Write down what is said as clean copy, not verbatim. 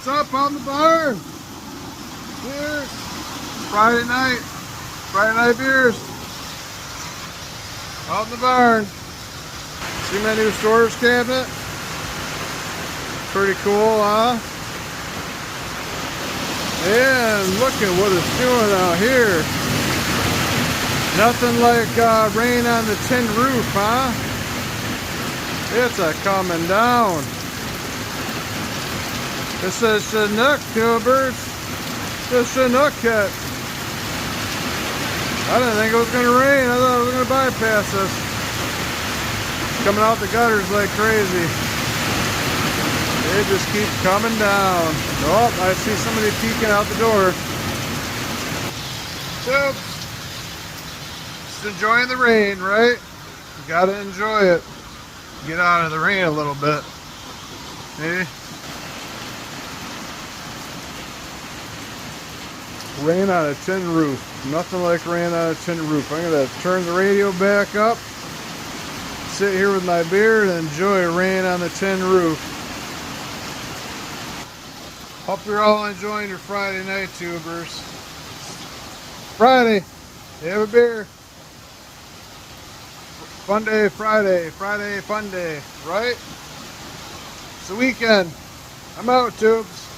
What's up on the barn? Beers. Friday night beers. Out in the barn. See my new storage cabinet? Pretty cool, huh? And look at what it's doing out here. Nothing like rain on the tin roof, huh? It's a coming down. It's a Chinook, tubers. It's a Chinook hit. I didn't think it was going to rain. I thought it was going to bypass us. Coming out the gutters like crazy. It just keeps coming down. Oh, I see somebody peeking out the door. Oops. Just enjoying the rain, right? You gotta enjoy it. Get out of the rain a little bit. Maybe. Rain on a tin roof. Nothing like rain on a tin roof. I'm gonna turn the radio back up, sit here with my beer, and enjoy rain on the tin roof. Hope you're all enjoying your Friday night, tubers. Friday, you have a beer. Fun day, Friday, fun day, right? It's the weekend. I'm out, tubes.